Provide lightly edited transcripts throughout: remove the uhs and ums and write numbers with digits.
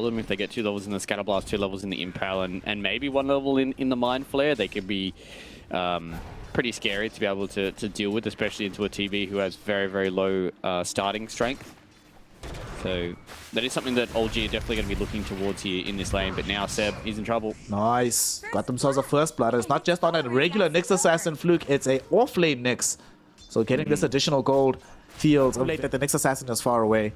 for them if they get 2 levels in the Scatterblast, 2 levels in the Impale, and maybe 1 level in the Mind Flare. They could be pretty scary to be able to deal with, especially into a TV who has very, very low starting strength. So that is something that OG are definitely going to be looking towards here in this lane, but now Seb is in trouble. Nice. Got themselves a first blood. It's not just on a regular Nyx Assassin fluke, it's a off-lane Nyx. So getting this additional gold feels late that the Nyx Assassin is far away.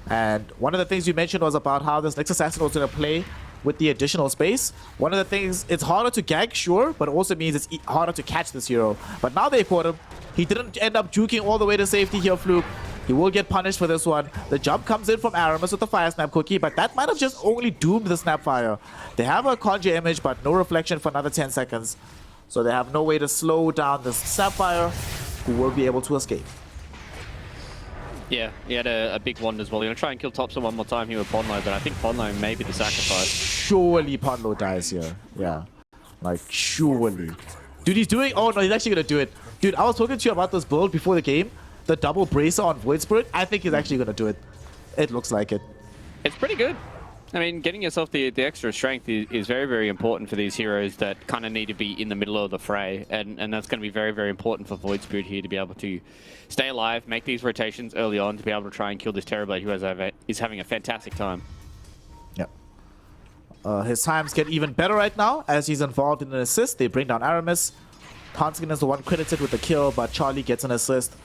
And one of the things you mentioned was about how this Nyx Assassin was going to play with the additional space. One of the things, it's harder to gag, sure, but it also means it's harder to catch this hero. But now they caught him. He didn't end up juking all the way to safety here, Fluke. He will get punished for this one. The jump comes in from Aramis with the Fire Snap cookie, but that might have just only doomed the Snapfire. They have a Conjure Image, but no reflection for another 10 seconds. So they have no way to slow down the Snapfire, who will be able to escape. Yeah, he had a big wand as well. He's going to try and kill Topson one more time here with Ponlo, but I think Ponlo may be the sacrifice. Surely Ponlo dies here. Yeah. Like, surely. Dude, he's doing... Oh, no, he's actually going to do it. Dude, I was talking to you about this build before the game. The double bracer on Void Spirit. I think he's actually going to do it. It looks like it. It's pretty good. I mean, getting yourself the extra strength is very, very important for these heroes that kind of need to be in the middle of the fray. And that's going to be very, very important for Void Spirit here to be able to stay alive, make these rotations early on to be able to try and kill this Terrorblade who is having a fantastic time. Yep. His times get even better right now as he's involved in an assist. They bring down Aramis. Hanskin is the one credited with the kill, but Charlie gets an assist.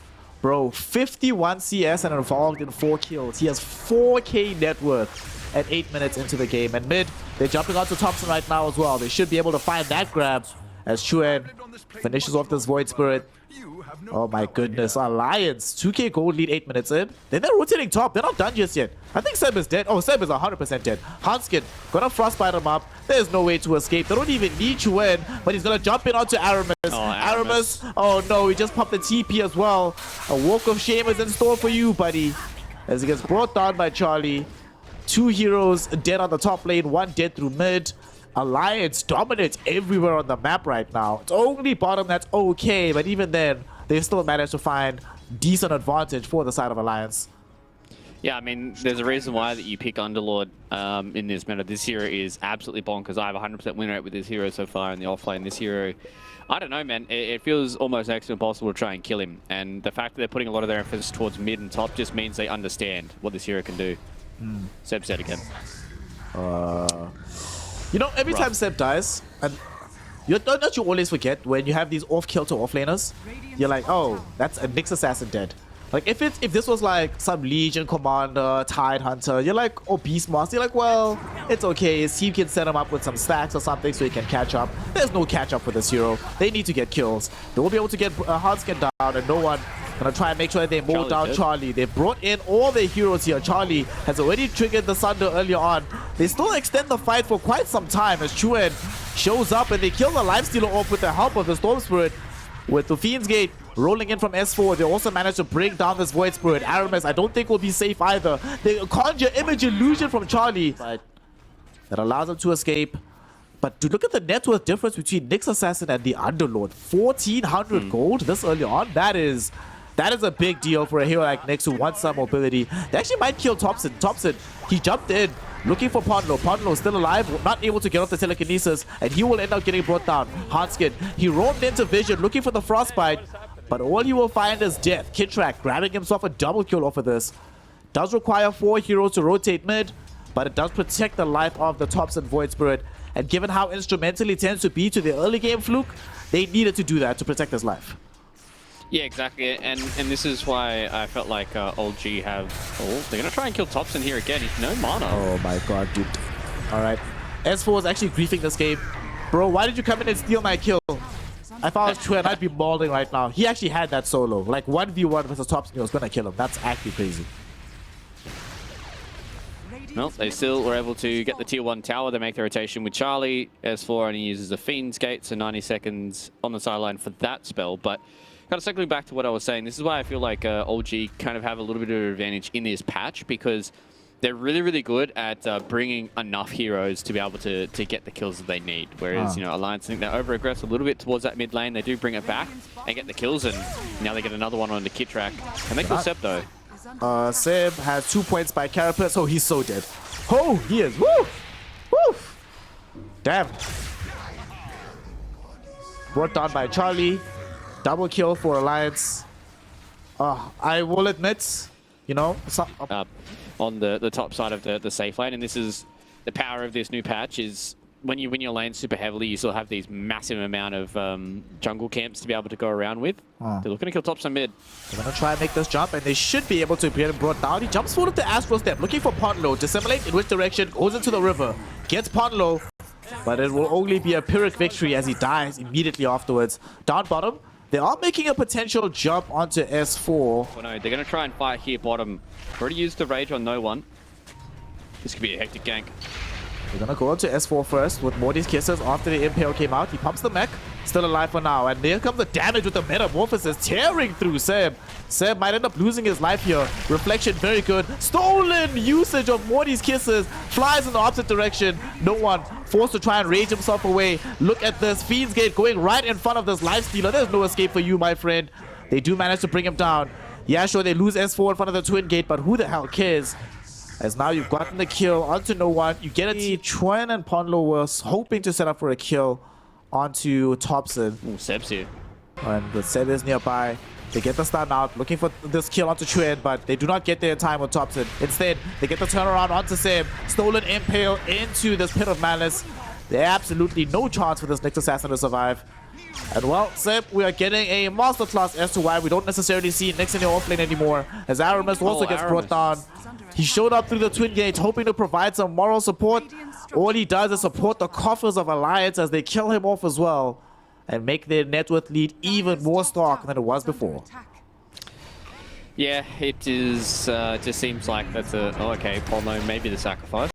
Bro, 51 CS and involved in 4 kills. He has 4K net worth at 8 minutes into the game. And mid, they're jumping onto Thompson right now as well. They should be able to find that grab as Chuen finishes off this Void Spirit. Oh my goodness, Alliance. 2K gold lead 8 minutes in. Then they're rotating top. They're not done just yet. I think Seb is dead. Oh, Seb is 100% dead. Hanskin gonna frostbite him up. There's no way to escape. They don't even need Chuen, but he's gonna jump in onto Aramis. Oh, Aramis. Oh no, he just popped the TP as well. A walk of shame is in store for you, buddy. As he gets brought down by Charlie. 2 heroes dead on the top lane, 1 dead through mid. Alliance dominates everywhere on the map right now. It's only bottom that's okay, but even then, they still managed to find decent advantage for the side of Alliance. Yeah, I mean, there's a reason why that you pick Underlord in this meta. This hero is absolutely bonkers. I have a 100% win rate with this hero so far in the offlane. This hero, I don't know, man. It feels almost next to impossible to try and kill him. And the fact that they're putting a lot of their emphasis towards mid and top just means they understand what this hero can do. Seb said again. You know, every time Seb dies, and don't you always forget when you have these off-kilter offlaners, you're like, oh, that's a Nyx Assassin dead. Like, if this was like some Legion Commander, Tide Hunter, you're like, or Beastmaster, you're like, well, it's okay. His team can set him up with some stacks or something so he can catch up. There's no catch up for this hero. They need to get kills. They will be able to get Hanskin down, and no one gonna try and make sure that they mow down Charlie. They brought in all their heroes here. Charlie has already triggered the Sunder earlier on. They still extend the fight for quite some time as Chuen shows up and they kill the Lifestealer off with the help of the Storm Spirit. With the Fiend's Gate rolling in from S4, they also managed to bring down this Void Spirit. Aramis, I don't think will be safe either. They conjure Image Illusion from Charlie, but that allows them to escape. But to look at the net worth difference between Nyx Assassin and the Underlord, 1,400 gold this early on, that is a big deal for a hero like Nyx who wants some mobility. They actually might kill Thompson. Thompson, he jumped in looking for Ponlo. Ponlo still alive, not able to get off the telekinesis, and he will end up getting brought down. Hanskin, he roamed into Vision looking for the Frostbite, but all he will find is death. Kitrak grabbing himself a double kill off of this. Does require 4 heroes to rotate mid, but it does protect the life of the Thompson Void Spirit. And given how instrumental he tends to be to the early game Fluke, they needed to do that to protect his life. Yeah, exactly, and this is why I felt like OG have... Oh, they're going to try and kill Thompson here again. He's no mana. Oh my god, dude. Alright. S4 is actually griefing this game. Bro, why did you come in and steal my kill? If I was Chuen, I'd be mauling right now. He actually had that solo. Like 1v1 versus Thompson, he was going to kill him. That's actually crazy. Well, they still were able to get the tier 1 tower. They make the rotation with Charlie. S4 only uses the Fiend's Gate, so 90 seconds on the sideline for that spell. But kind of circling back to what I was saying, this is why I feel like OG kind of have a little bit of an advantage in this patch, because they're really, really good at bringing enough heroes to be able to get the kills that they need. Whereas, you know, Alliance, I think they over-aggress a little bit towards that mid lane. They do bring it back and get the kills, and now they get another one onto Kitrak. And they kill Seb, though. Seb has 2 points by Carapace. Oh, he's so dead. Oh, he is. Woo! Woo! Damn. Brought down by Charlie. Double kill for Alliance. I will admit, you know, on the top side of the safe lane, and this is the power of this new patch is when you win your lane super heavily, you still have these massive amount of jungle camps to be able to go around with. They're looking to kill top side mid. They're gonna try and make this jump, and they should be able to get him brought down. He jumps forward to Astro Step, looking for Ponlo. Dissimulate in which direction, goes into the river, gets Ponlo, but it will only be a Pyrrhic victory as he dies immediately afterwards. Down bottom, they are making a potential jump onto S4. Oh no, they're gonna try and fight here bottom. Already used the rage on no one. This could be a hectic gank. We're gonna go on to S4 first with Morty's kisses after the Impale came out. He pumps the mech, still alive for now. And there comes the damage with the Metamorphosis tearing through Seb. Seb might end up losing his life here. Reflection, very good. Stolen usage of Morty's kisses. Flies in the opposite direction. No one forced to try and rage himself away. Look at this. Fiend's Gate going right in front of this life stealer. There's no escape for you, my friend. They do manage to bring him down. Yeah, sure, they lose S4 in front of the Twin Gate, but who the hell cares? As now you've gotten the kill onto no one. You get a Chuen and Ponlo was hoping to set up for a kill onto Thompson. Ooh, Seb's here. And the Seb is nearby. They get the stun out, looking for this kill onto Chuen, but they do not get there in time with Thompson. Instead, they get the turnaround onto Seb. Stolen Impale into this Pit of Malice. There's absolutely no chance for this next assassin to survive. And well, Seb, we are getting a masterclass as to why we don't necessarily see Nyx in the offlane anymore. As Aramis also gets brought down. He showed up through the Twin Gate, hoping to provide some moral support. All he does is support the coffers of Alliance as they kill him off as well. And make their net worth lead even more stark than it was before. Yeah, it is, just seems like that's a... Oh, okay, Polno, maybe the sacrifice.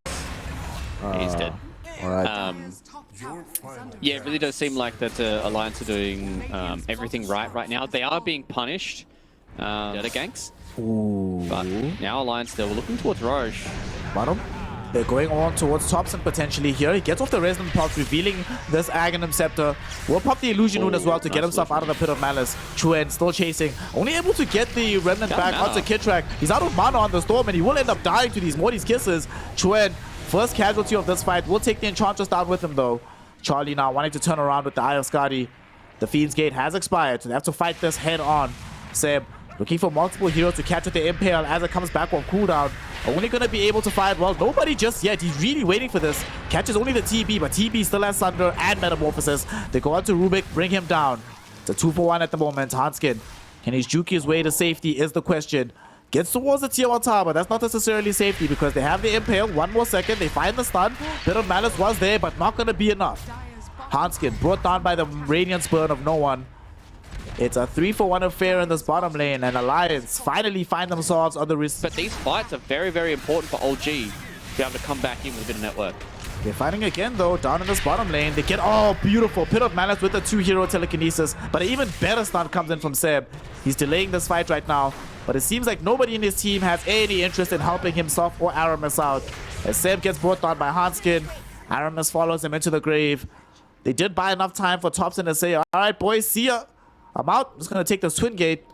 He's dead. Alright. Yeah, it really does seem like that Alliance are doing everything right now. They are being punished. The other ganks. Ooh. But now Alliance, they're looking towards Roche. Bottom. They're going on towards Thompson potentially here. He gets off the Resonant Pulse, revealing this Aghanim Scepter. Will pop the Illusion Wound as well to get himself out of the Pit of Malice. Chuen still chasing. Only able to get the Remnant back onto Kitrak. He's out of mana on the Storm and he will end up dying to these Morty's kisses. Chuen, first casualty of this fight. Will take the Enchantress down with him though. Charlie now wanting to turn around with the Eye of Skadi. The Fiend's Gate has expired, so they have to fight this head on. Seb looking for multiple heroes to catch with the Impale as it comes back on cooldown. Only going to be able to fight, well, nobody just yet. He's really waiting for this. Catches only the TB, but TB still has Sunder and Metamorphosis. They go on to Rubik, bring him down. It's a 2-for-1 at the moment. Hanskin, can he juke his way to safety is the question. Gets towards the Tier 1 tower, but that's not necessarily safety because they have the Impale. 1 more second, they find the stun. Bit of Malice was there, but not going to be enough. Hanskin brought down by the Radiance Burn of no one. It's a 3-for-1 affair in this bottom lane, and Alliance finally find themselves on the risk. But these fights are very, very important for OG to be able to come back in with a bit of network. They're fighting again, though, down in this bottom lane. They get, oh, beautiful. Pit of Malice with the 2-hero telekinesis. But an even better stun comes in from Seb. He's delaying this fight right now. But it seems like nobody in his team has any interest in helping himself or Aramis out. As Seb gets brought down by Hanskin, Aramis follows him into the grave. They did buy enough time for Thompson to say, all right, boys, see ya. I'm out. I'm just going to take the Twin Gate.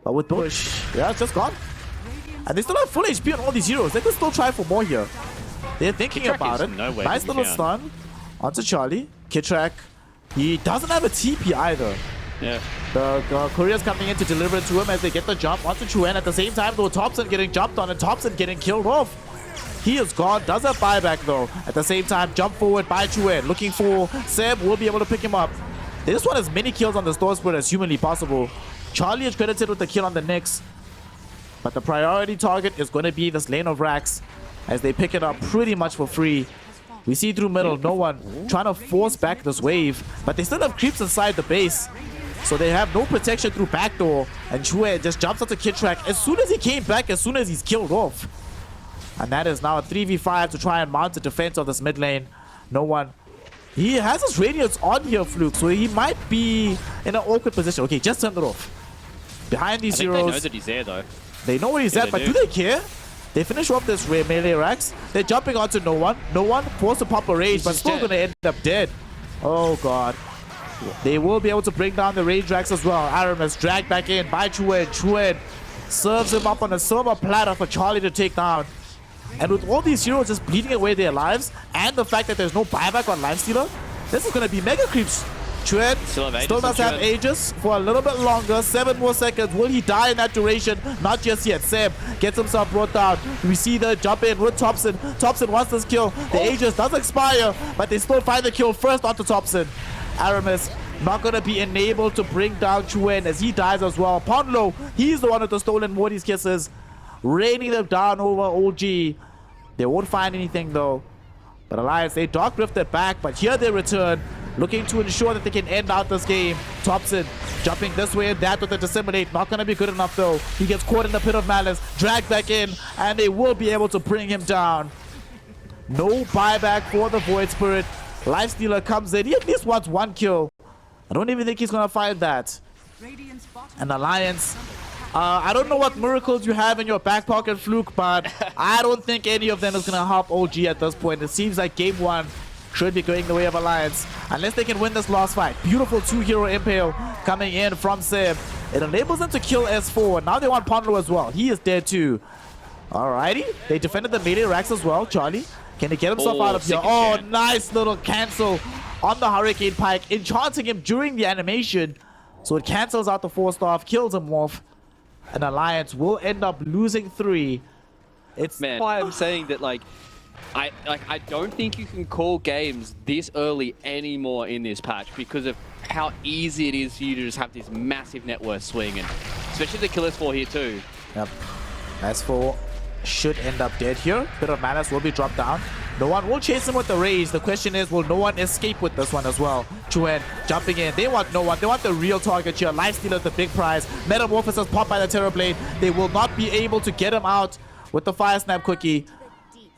But with Bush, yeah, it's just gone. And they still have full HP on all these heroes. They could still try for more here. They're thinking about it. Nice little stun onto Charlie. Kitrak, he doesn't have a TP either. Yeah. The courier's coming in to deliver it to him as they get the jump onto Chuen. At the same time, though, Thompson getting jumped on and Thompson getting killed off. He is gone. Does have buyback, though. At the same time, jump forward by Chuen. Looking for Seb. Will be able to pick him up. They just want as many kills on the Storm Spirit as humanly possible. Charlie is credited with the kill on the Nyx. But the priority target is going to be this lane of Rax as they pick it up pretty much for free. We see through middle, no one trying to force back this wave. But they still have creeps inside the base. So they have no protection through backdoor. And Chue just jumps onto Kitrak as soon as he came back, as soon as he's killed off. And that is now a 3v5 to try and mount the defense of this mid lane. No one. He has his radiance on here, Fluke, so he might be in an awkward position. Okay, just turned it off. Behind these heroes. They know that he's there, though. They know where he's at, but do they care? They finish off this melee Rax. They're jumping onto no one. No one forced to pop a rage, but still going to end up dead. Oh, God. They will be able to bring down the rage Rax as well. Aramis dragged back in by Chuen. Chuen serves him up on a silver platter for Charlie to take down. And with all these heroes just bleeding away their lives, and the fact that there's no buyback on Lifestealer, this is going to be mega creeps. Chuen still does have Aegis for a little bit longer. 7 more seconds. Will he die in that duration? Not just yet. Seb gets himself brought down. We see the jump in with Thompson. Thompson wants this kill. The Aegis does expire, but they still find the kill first onto Thompson. Aramis not going to be enabled to bring down Chuen as he dies as well. Ponlo, he's the one with the stolen Morty's kisses, raining them down over OG. They won't find anything though. But Alliance, they dark drifted back, but here they return, looking to ensure that they can end out this game. Thompson jumping this way and that with the Disseminate. Not going to be good enough though. He gets caught in the Pit of Malice, dragged back in, and they will be able to bring him down. No buyback for the Void Spirit. Lifestealer comes in. He at least wants 1 kill. I don't even think he's going to find that. And Alliance, I don't know what miracles you have in your back pocket, Fluke, but I don't think any of them is going to help OG at this point. It seems like game 1 should be going the way of Alliance, unless they can win this last fight. Beautiful 2-hero impale coming in from Seb. It enables them to kill S4. Now they want Ponlo as well. He is dead too. Alrighty. They defended the melee racks as well. Charlie, can he get himself out of here? Oh, nice little cancel on the Hurricane Pike, enchanting him during the animation. So it cancels out the 4-star, kills him off. And Alliance will end up losing 3. It's why I'm saying that, like, I don't think you can call games this early anymore in this patch because of how easy it is for you to just have this massive net worth swing, and especially the kill S4 here too. Yep. S4 should end up dead here. Bit of Malice will be dropped down. No one will chase him with the raise. The question is, will no one escape with this one as well? Chuen jumping in. They want no one. They want the real target here. Lifestealer is the big prize. Metamorphosis popped by the Terrorblade. They will not be able to get him out with the Fire Snap Cookie.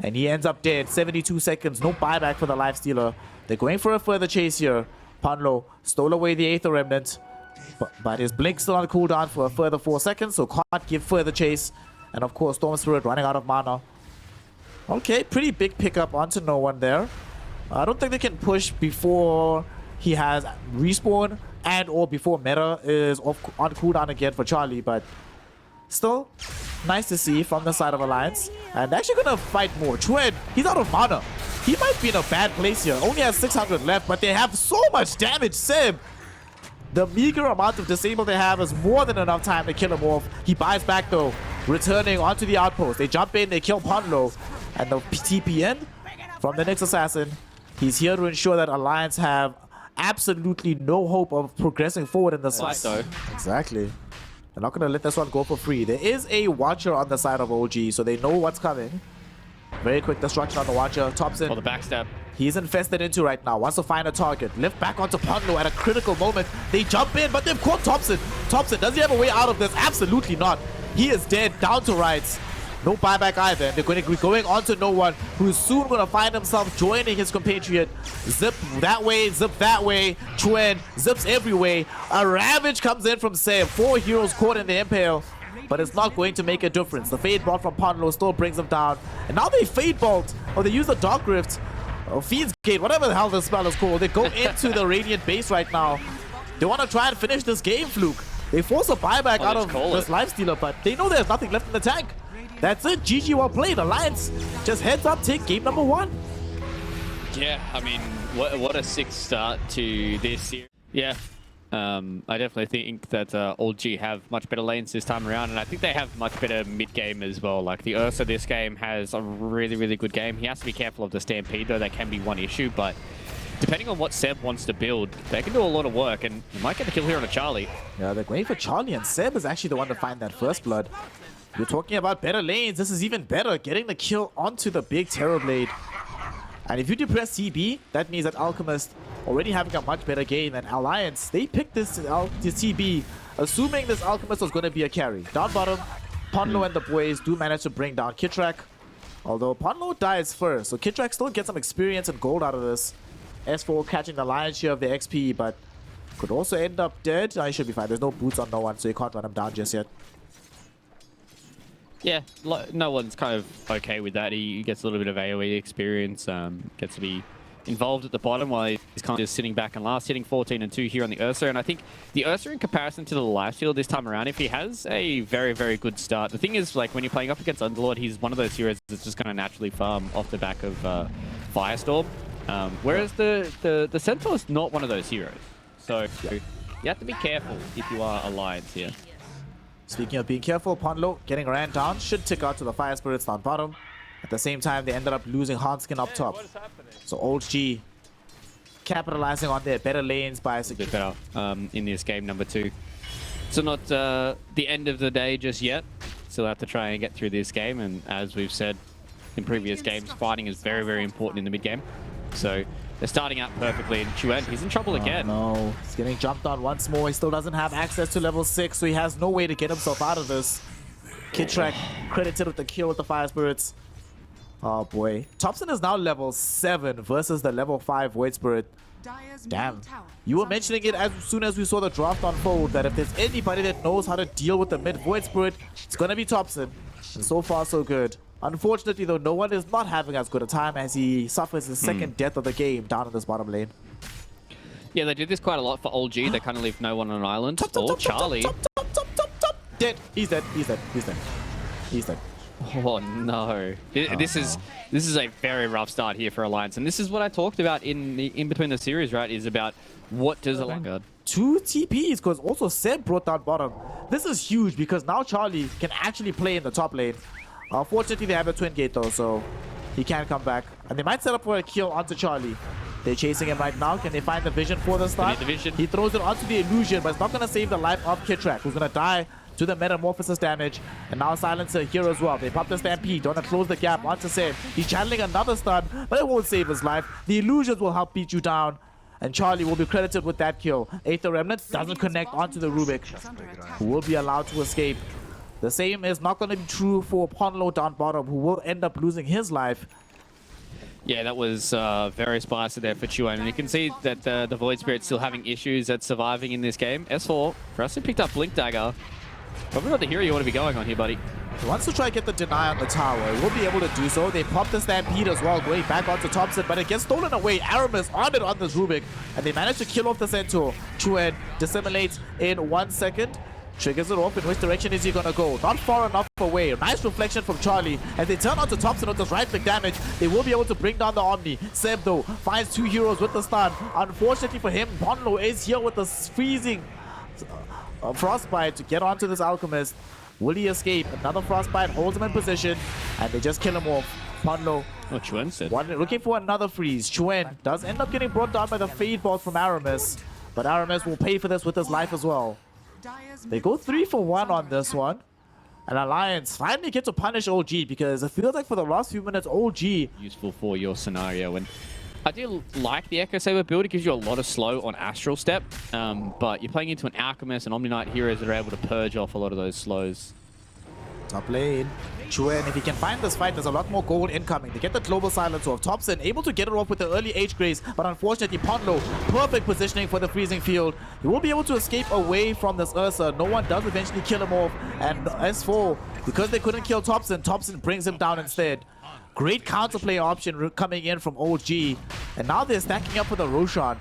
And he ends up dead. 72 seconds. No buyback for the Lifestealer. They're going for a further chase here. Ponlo stole away the Aether Remnant. But his Blink still on cooldown for a further 4 seconds, so can't give further chase. And of course, Storm Spirit running out of mana. Okay, pretty big pickup onto no one there. I don't think they can push before he has respawn and or before meta is on cooldown again for Charlie, but still nice to see from the side of Alliance. And they're actually gonna fight more. Chuen, he's out of mana. He might be in a bad place here. Only has 600 left, but they have so much damage. Seb, the meager amount of disable they have is more than enough time to kill him off. He buys back though, returning onto the outpost. They jump in, they kill Ponlo. And the TPN from the next assassin. He's here to ensure that Alliance have absolutely no hope of progressing forward in this fight. So. Exactly. They're not going to let this one go for free. There is a Watcher on the side of OG, so they know what's coming. Very quick destruction on the Watcher. Thompson. Oh, the backstab. He's infested into right now. Wants to find a target. Lift back onto Ponlo at a critical moment. They jump in, but they've caught Thompson. Thompson, does he have a way out of this? Absolutely not. He is dead. Down to rights. No buyback either. They're going to be going on to no one, who's soon going to find himself joining his compatriot. Zip that way, zip that way. Chuen zips every way. A Ravage comes in from Seb. 4 heroes caught in the Impale, but it's not going to make a difference. The Fade Bolt from Ponlo still brings them down. And now they Fade Bolt, or they use the Dark Rift, or Fiend's Gate, whatever the hell this spell is called. They go into the Radiant base right now. They want to try and finish this game, Fluke. They force a buyback out of this Lifestealer, but they know there's nothing left in the tank. That's it. GG, well played. Alliance just heads up, take game number 1. Yeah, I mean, what a sick start to this series. Yeah, I definitely think that OG have much better lanes this time around, and I think they have much better mid-game as well. Like, the Ursa this game has a really, really good game. He has to be careful of the Stampede, though. That can be one issue, but depending on what Seb wants to build, they can do a lot of work, and you might get a kill here on a Charlie. Yeah, they're going for Charlie, and Seb is actually the one to find that first blood. You're talking about better lanes. This is even better. Getting the kill onto the big Terrorblade. And if you depress CB, that means that Alchemist already having a much better game than Alliance. They picked this CB, assuming this Alchemist was going to be a carry. Down bottom, Ponlo and the boys do manage to bring down Kitrak. Although Ponlo dies first, so Kitrak still gets some experience and gold out of this. S4 catching the lion's share of the XP, but could also end up dead. He should be fine. There's no boots on no one, so you can't run him down just yet. Yeah, no one's kind of okay with that. He gets a little bit of AoE experience, gets to be involved at the bottom while he's kind of just sitting back and last, hitting 14 and 2 here on the Ursa. And I think the Ursa, in comparison to the lifesteal this time around, if he has a very, very good start, the thing is, like, when you're playing up against Underlord, he's one of those heroes that's just going to naturally farm off the back of Firestorm. Whereas the Centaur is not one of those heroes. So you have to be careful if you are Alliance here. Speaking of being careful, Ponlo getting ran down, should tick out to the Fire Spirits down bottom. At the same time, they ended up losing Hanskin up top. So Old G capitalizing on their better lanes by a bit better in this game number 2. So not the end of the day just yet. Still have to try and get through this game. And as we've said in previous games, fighting is very, very important in the mid game. So they're starting out perfectly, and Chuen, he's in trouble again. No, he's getting jumped on once more. He still doesn't have access to level 6, so he has no way to get himself out of this. Kidtrack credited with the kill with the Fire Spirits. Oh boy. Thompson is now level 7 versus the level 5 Void Spirit. Damn. You were mentioning it as soon as we saw the draft unfold, that if there's anybody that knows how to deal with the mid Void Spirit, it's gonna be Thompson. And so far so good. Unfortunately though, no one is not having as good a time as he suffers his second death of the game down in this bottom lane. Yeah, they did this quite a lot for Old G. They kind of leave no one on an island. Charlie. Dead. He's dead. He's dead. He's dead. He's dead. Oh no. This is a very rough start here for Alliance. And this is what I talked about in between the series, right? Is about what does Alliance... 2 TPs, because also Seb brought down bottom. This is huge because now Charlie can actually play in the top lane. Unfortunately, they have a twin gate though, so he can't come back. And they might set up for a kill onto Charlie. They're chasing him right now. Can they find the vision for the start? He throws it onto the illusion, but it's not going to save the life of Kidtrack, who's going to die to the metamorphosis damage. And now Silencer here as well. They pop the Stampede, don't want to close the gap onto Seb. He's channeling another stun, but it won't save his life. The illusions will help beat you down. And Charlie will be credited with that kill. Aether Remnant doesn't connect onto the Rubik, who will be allowed to escape. The same is not going to be true for Ponlo down bottom, who will end up losing his life. Yeah, that was very spicy there for Chuen. And you can see that the Void Spirit's still having issues at surviving in this game. S4, for us, he picked up Blink Dagger. Probably not the hero you want to be going on here, buddy. He wants to try and get the deny on the tower. He will be able to do so. They pop the Stampede as well, going back onto Thompson, but it gets stolen away. Aramis on it on this Rubik, and they manage to kill off the Centaur. Chuen disseminates in 1 second. Triggers it off. In which direction is he gonna go? Not far enough away. Nice reflection from Charlie. As they turn onto Thompson with this right click damage, they will be able to bring down the Omni. Seb though finds 2 heroes with the stun. Unfortunately for him, Ponlo is here with the freezing frostbite to get onto this Alchemist. Will he escape? Another frostbite holds him in position, and they just kill him off. Ponlo Chuen said. looking for another freeze. Chuen does end up getting brought down by the Fade Bolt from Aramis, but Aramis will pay for this with his life as well. They go 3 for 1 on this one. And Alliance finally get to punish OG, because it feels like for the last few minutes, OG... useful for your scenario. And I do like the Echo Saber build. It gives you a lot of slow on Astral Step. But you're playing into an Alchemist and Omni Knight heroes that are able to purge off a lot of those slows. Top lane. Chuen, if he can find this fight, there's a lot more gold incoming. They get the global silence off. Thompson able to get it off with the early H-Grace, but unfortunately Ponlo, perfect positioning for the freezing field. He will be able to escape away from this Ursa. No one does eventually kill him off. And S4, because they couldn't kill Thompson, Thompson brings him down instead. Great counterplay option coming in from OG. And now they're stacking up for the Roshan.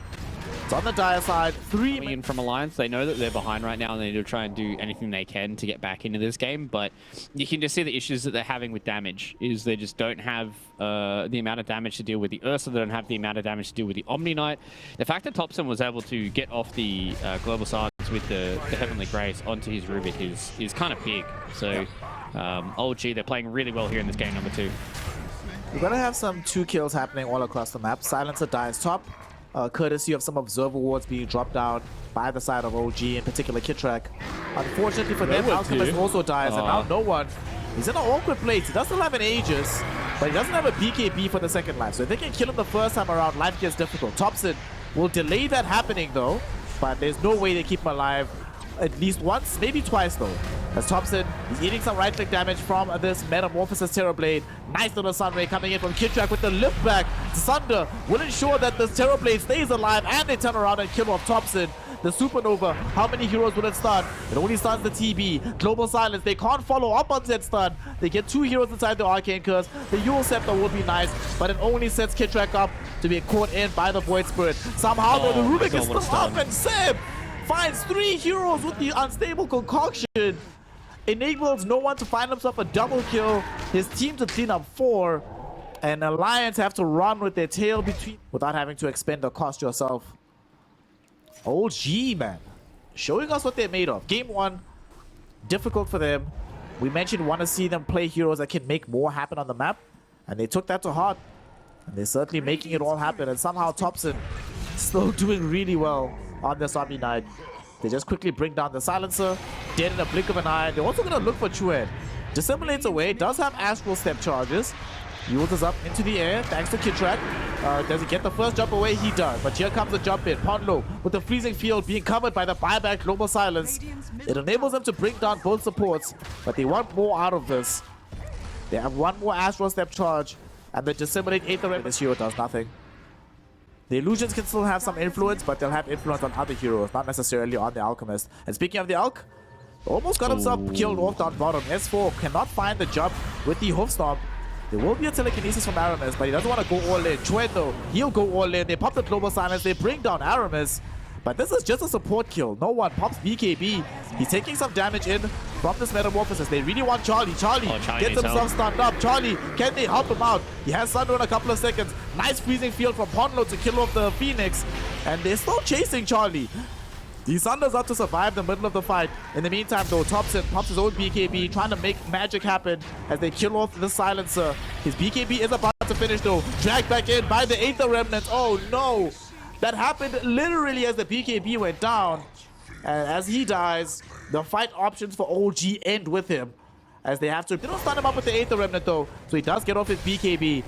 It's on the dire side. 3 in from Alliance. They know that they're behind right now, and they need to try and do anything they can to get back into this game. But you can just see the issues that they're having with damage. Is they just don't have the amount of damage to deal with the Ursa. They don't have the amount of damage to deal with the Omni Knight. The fact that Thompson was able to get off the global silence with the Heavenly Grace onto his Rubik is kind of big. So OG, they're playing really well here in this game number 2. We're gonna have some 2 kills happening all across the map. Silencer dies top. Courtesy of some observer wards being dropped down by the side of OG, in particular Kidtrack. Unfortunately for them, Alchemist also dies, and now no one. He's in an awkward place. He doesn't have an Aegis, but he doesn't have a BKB for the second life. So if they can kill him the first time around, life gets difficult. Thompson will delay that happening though, but there's no way they keep him alive. At least once, maybe twice though. As Thompson is eating some right-click damage from this Metamorphosis Terrorblade. Nice little Sunray coming in from Kidtrack with the lift back. Sunder will ensure that this Terrorblade stays alive, and they turn around and kill off Thompson. the supernova. How many heroes will it stun? It only stuns the TB. Global silence. They can't follow up on that stun. They get 2 heroes inside the arcane curse. The Yule scepter will be nice, but it only sets Kitrak up to be caught in by the void spirit. Somehow though, the Rubik is still up, and Seb finds 3 heroes with the unstable concoction. Enables no one to find himself a double kill. His team to clean up 4. And Alliance have to run with their tail between without having to expend or cost yourself. OG, man. Showing us what they're made of. Game 1, difficult for them. We mentioned want to see them play heroes that can make more happen on the map. And they took that to heart. And they're certainly making it all happen. And somehow Thompson still doing really well on this Omni Knight. They just quickly bring down the silencer. Dead in a blink of an eye. They're also going to look for Chuen. Dissimulates away. Does have astral step charges. Yules is up into the air thanks to Kitrak. Does he get the first jump away? He does. But here comes the jump in. Ponlo with the freezing field being covered by the buyback global silence. It enables them to bring down both supports. But they want more out of this. They have 1 more astral step charge. And the disseminate Aether. This hero does nothing. The illusions can still have some influence, but they'll have influence on other heroes, not necessarily on the alchemist. And speaking of the alch, almost got himself killed off down bottom. S4 cannot find the jump with the hoof stomp. There will be a telekinesis from Aramis, but he doesn't want to go all in. Chuen though, he'll go all in. They pop the global silence, they bring down Aramis. But this is just a support kill. No one pops BKB. He's taking some damage in from this metamorphosis. They really want Charlie. Charlie gets himself stunned up. Charlie, can they help him out? He has Thunder in a couple of seconds. Nice freezing field from Ponlo to kill off the Phoenix. And they're still chasing Charlie. The Thunder's out to survive the middle of the fight. In the meantime, though, Thompson pops his own BKB, trying to make magic happen as they kill off the silencer. His BKB is about to finish, though. Dragged back in by the Aether Remnants. Oh, no. That happened literally as the BKB went down. And as he dies, the fight options for OG end with him. As they have to... They don't stun him up with the Aether Remnant, though. So he does get off his BKB.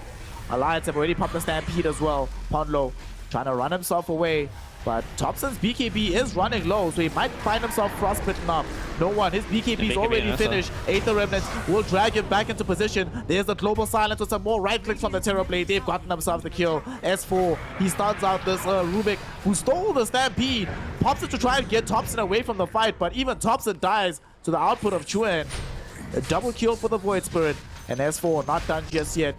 Alliance have already popped the Stampede as well. Ponlo trying to run himself away. But Thompson's BKB is running low, so he might find himself frostbitten up. No one, his BKB is already finished. Aether Remnants will drag him back into position. There's the global silence with some more right clicks from the Terrorblade. They've gotten themselves the kill. S4, he stuns out this Rubik, who stole the Stampede. Pops it to try and get Thompson away from the fight, but even Thompson dies to the output of Chuen. A double kill for the Void Spirit, and S4 not done just yet.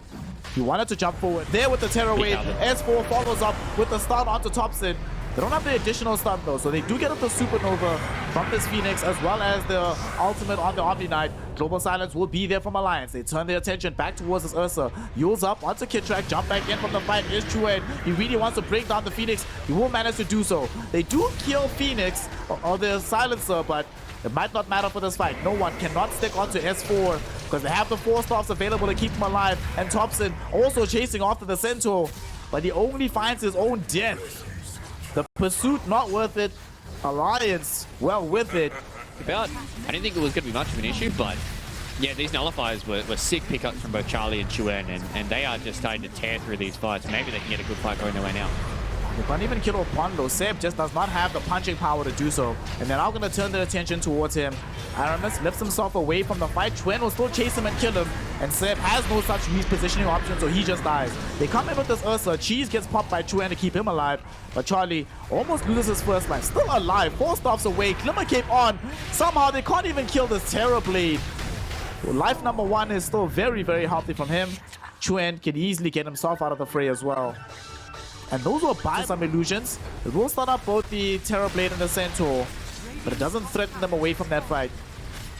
He wanted to jump forward. There with the Terror Wave, S4 follows up with the stun onto Thompson. They don't have the additional stun though, so they do get up the Supernova from this Phoenix as well as the ultimate on the Omni Knight. Global Silence will be there from Alliance. They turn their attention back towards this Ursa. Yules up onto Kitrak, jump back in from the fight is Chuen. He really wants to bring down the Phoenix. He will manage to do so. They do kill Phoenix or the Silencer, but it might not matter for this fight. No one cannot stick onto S4 because they have the 4 stars available to keep him alive. And Thompson also chasing after the Centaur, but he only finds his own death. The pursuit not worth it. Alliance well with it. I didn't think it was going to be much of an issue, but yeah, these nullifiers were sick pickups from both Charlie and Chuen, and they are just starting to tear through these fights. Maybe they can get a good fight going their way now. They can't even kill off Pondo. Seb just does not have the punching power to do so. And they're now going to turn their attention towards him. Aramis lifts himself away from the fight. Chuen will still chase him and kill him. And Seb has no such repositioning option, so he just dies. They come in with this Ursa. Cheese gets popped by Chuen to keep him alive. But Charlie almost loses his first life. Still alive. 4 stops away. Glimmer Cape on. Somehow they can't even kill this Terrorblade. Well, life number 1 is still very, very healthy from him. Chuen can easily get himself out of the fray as well. And those will buy some illusions. It will start up both the Terrorblade and the Centaur, but it doesn't threaten them away from that fight.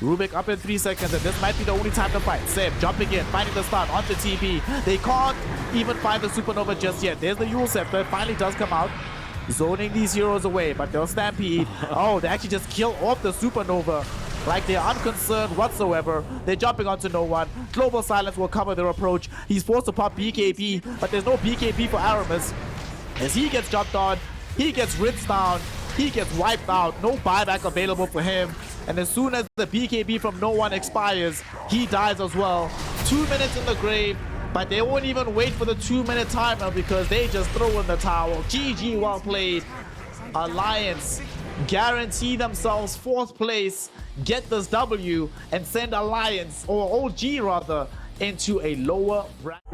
Rubik up in 3 seconds, and this might be the only time to fight. Seb jumping in, finding the start onto TP. They can't even find the Supernova just yet. There's the Yule Scepter. It finally does come out, zoning these heroes away, but they'll Stampede. Oh, they actually just kill off the Supernova. Like they're unconcerned whatsoever. They're jumping onto no one. Global Silence will cover their approach. He's forced to pop BKB, but there's no BKB for Aramis. As he gets jumped on, he gets rinsed down, he gets wiped out, no buyback available for him. And as soon as the BKB from no one expires, he dies as well. 2 minutes in the grave, but they won't even wait for the 2-minute timer because they just throw in the towel. GG, well played. Alliance guarantee themselves 4th place, get this W, and send Alliance, or OG rather, into a lower bracket.